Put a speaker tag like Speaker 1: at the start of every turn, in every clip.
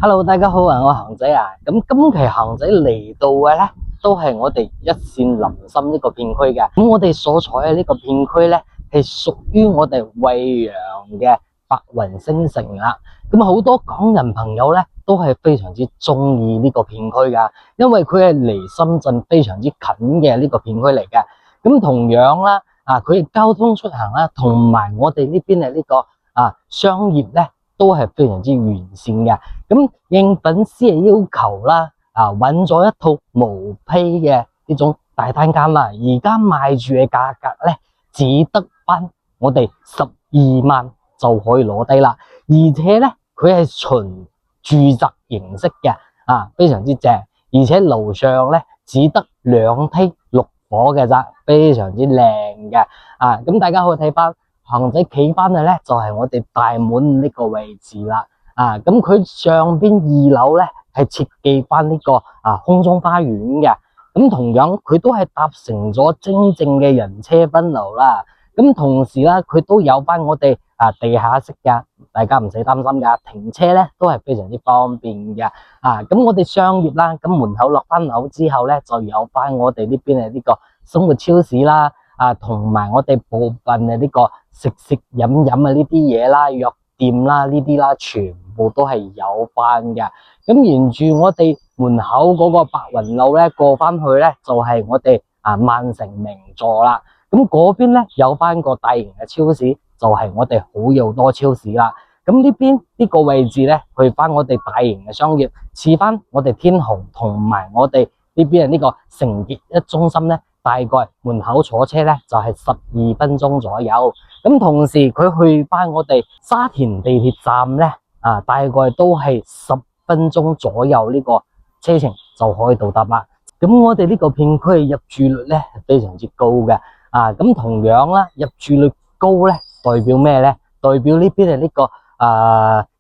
Speaker 1: Hello，大家好啊，我係恒仔啊。咁今期恒仔嚟到嘅咧，都係我哋一線臨心呢個片區嘅。咁我哋所在嘅呢個片區咧，係屬於我哋惠陽嘅白雲星城啦。咁好多港人朋友咧，都係非常之中意呢個片區噶，因為佢係離深圳非常之近嘅呢個片區嚟嘅。咁同樣啦，佢嘅交通出行啦，同埋我哋呢邊嘅呢個商業咧，都係非常之完善嘅。咁應粉絲嘅要求啦，揾咗一套毛坯嘅呢種大單間啦，而家賣住嘅價格咧，只得翻我哋12萬就可以攞低啦，而且咧佢係純住宅形式嘅，非常之正，而且樓上咧只得2梯6伙嘅咋，非常之靚嘅，咁大家可以睇翻。恒仔企翻嘅咧就係我哋大門呢個位置啦，咁佢上邊2樓咧係設計翻呢個空中花園嘅，咁同樣佢都係搭成咗真正嘅人車分流啦，咁同時啦佢都有翻我哋地下室嘅，大家唔使擔心噶，停車咧都係非常之方便嘅，咁我哋商業啦，咁門口落翻樓之後咧就有翻我哋呢邊嘅呢個生活超市啦。同埋我哋部分嘅呢個食飲呢啲嘢啦、藥店啦呢啲啦，全部都係有翻嘅。咁沿住我哋門口嗰個白雲路咧過翻去咧，就係我哋萬城名座啦。咁嗰邊咧有翻個大型嘅超市，就係我哋好友多超市啦。咁呢邊呢個位置咧，去翻我哋大型嘅商業，似翻我哋天虹同埋我哋呢邊嘅呢個成傑一中心咧。大概門口坐車咧就係12分鐘左右，咁同時佢去翻我哋沙田地鐵站咧，大概都係10分鐘左右呢個車程就可以到達啦。咁我哋呢個片區嘅入住率咧係非常之高嘅，咁同樣啦，入住率高咧代表咩咧？代表呢邊係呢個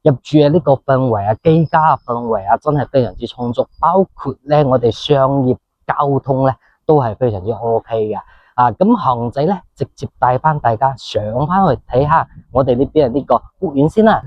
Speaker 1: 入住嘅呢個氛圍機家氛圍真係非常之充足，包括咧我哋商業交通咧。都係非常之 OK 嘅，咁恒仔咧直接帶翻大家上翻去睇下我哋呢邊嘅呢個屋苑先啦。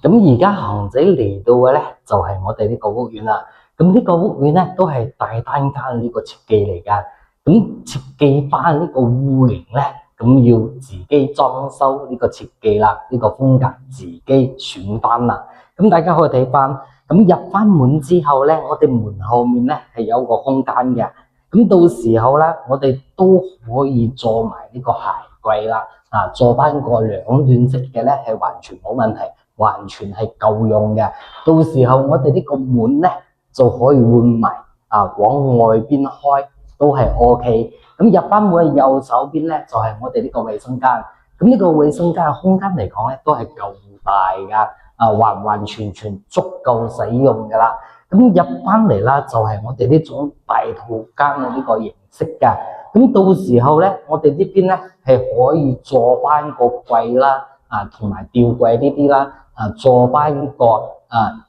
Speaker 1: 咁而家恒仔嚟到嘅咧就係我哋呢個屋苑啦。咁呢個屋苑咧都係大單間呢個設計嚟噶。咁設計翻呢個戶型咧，咁要自己裝修呢個設計啦，呢個風格自己選翻啦。咁大家可以睇翻，咁入翻門之後咧，我哋門後面咧係有個空間嘅。咁到時候咧，我哋都可以做埋呢個鞋櫃啦，做翻個2段式嘅咧，係完全冇問題，完全係夠用嘅。到時候我哋呢個門咧就可以換埋，往外邊開都係 OK。咁入翻門嘅右手邊咧就係我哋呢個衛生間。咁呢個衛生間嘅空間嚟講咧都係夠大噶，完全足夠使用噶啦。咁入翻嚟啦，就係我哋呢種大套間嘅呢個形式嘅。咁到時候咧，我哋呢邊咧係可以做翻個櫃啦，同埋吊櫃呢啲啦，做翻個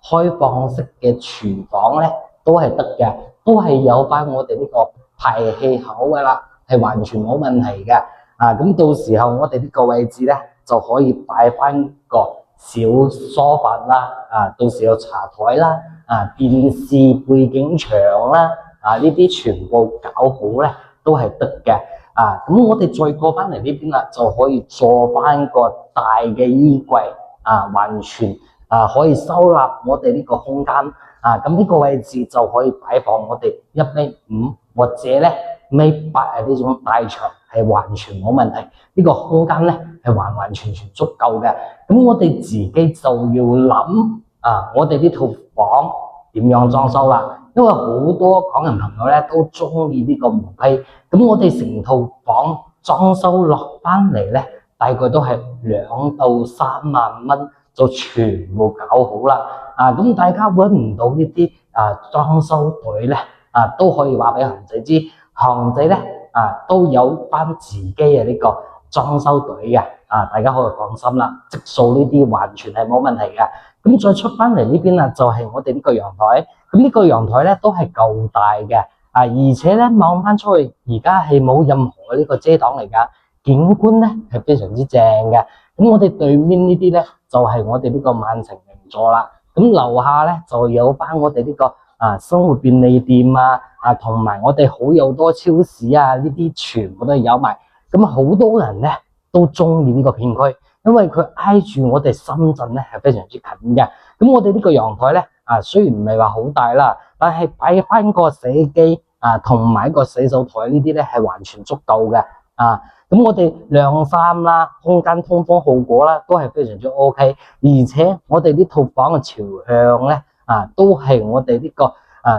Speaker 1: 開放式嘅廚房咧，都係得嘅，都係有翻我哋呢個排氣口噶啦，係完全冇問題嘅。咁到時候我哋呢個位置咧就可以擺翻個小梳化啦，到時候茶台啦。電視背景牆啦，呢啲全部搞好咧，都係得嘅。咁我哋再過翻嚟呢邊啦，就可以做翻個大嘅衣櫃，完全可以收納我哋呢個空間。咁呢個位置就可以擺放我哋1.5米或者咧1.8米呢種大牆，係完全冇問題。呢個空間咧係完全足夠嘅。咁我哋自己就要諗。我哋呢套房點樣裝修啦？因為好多港人朋友咧都中意呢個毛坯，咁我哋成套房裝修落翻嚟咧，大概都係2到3萬蚊就全部搞好啦。咁大家揾唔到呢啲裝修隊咧，都可以話俾恒仔知，恒仔咧都有翻自己嘅呢個裝修隊嘅，大家可以放心啦，質素呢啲完全係冇問題嘅。咁再出翻嚟呢邊啦，就係我哋呢個陽台。咁呢個陽台咧都係夠大嘅，而且咧望翻出去，而家係冇任何呢個遮擋嚟噶，景觀咧係非常之正嘅。咁我哋對面呢啲咧就係我哋呢個萬城名座啦。咁樓下咧就有翻我哋呢個生活便利店同埋我哋好友多超市呢啲全部都有埋。咁好多人咧都中意呢個片區，因為佢挨住我哋深圳咧係非常之近嘅。咁我哋呢個陽台咧雖然唔係話好大啦，但係擺翻個洗衣機同埋個洗手台呢啲咧係完全足夠嘅咁我哋晾衫啦，空間通風效果啦，都係非常之 OK。而且我哋呢套房嘅朝向咧都係我哋呢個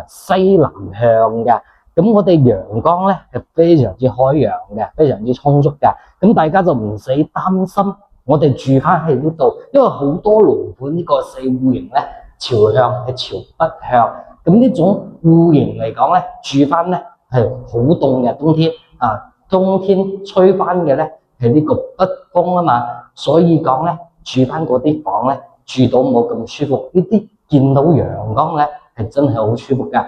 Speaker 1: 西南向嘅。咁我哋陽光咧係非常之開揚嘅，非常之充足嘅。咁大家就唔使擔心，我哋住翻喺呢度，因為好多樓盤呢個四戶型咧朝向係朝北向。咁呢種戶型嚟講咧，住翻咧係好凍嘅冬天冬天吹翻嘅咧係呢個北風嘛，所以講咧住翻嗰啲房咧住到冇咁舒服。呢啲見到陽光咧係真係好舒服噶。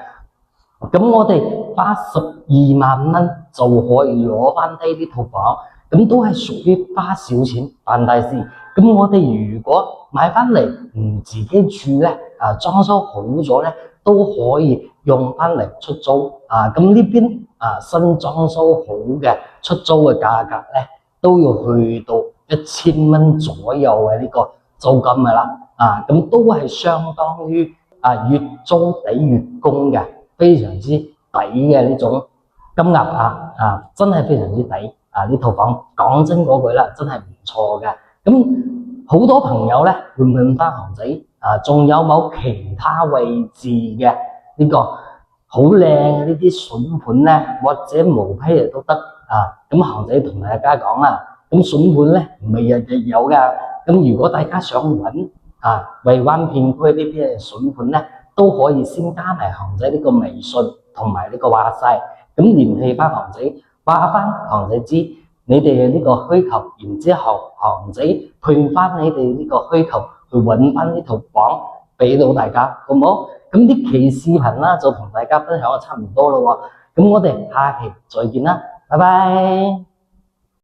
Speaker 1: 咁我哋花12萬蚊就可以攞翻低呢套房，咁都係屬於花小錢辦大事。咁我哋如果買翻嚟唔自己住咧裝修好咗咧都可以用翻嚟出租咁呢邊新裝修好嘅出租嘅價格咧都要去到1000蚊左右嘅呢個租金噶啦咁都係相當於月租抵月供嘅，非常之抵嘅呢種金額真係非常之抵呢套房講真嗰句啦，真係唔錯嘅。咁好多朋友咧會問翻韓仔仲有冇其他位置嘅呢個好靚嘅呢啲筍盤咧，或者毛坯嚟都得咁韓仔同大家講啦，咁筍盤咧唔係日日有噶。咁如果大家想揾惠灣片區呢邊嘅筍盤咧，都可以先加埋韓仔呢個微信同埋呢個話晒，咁聯繫翻韓仔，話翻韓仔知你哋嘅呢個需求，然之後韓仔配翻你哋呢個需求去揾翻呢套房俾到大家，好唔好？咁呢期視頻啦就同大家分享得差唔多咯喎，咁我哋下期再見啦，拜拜。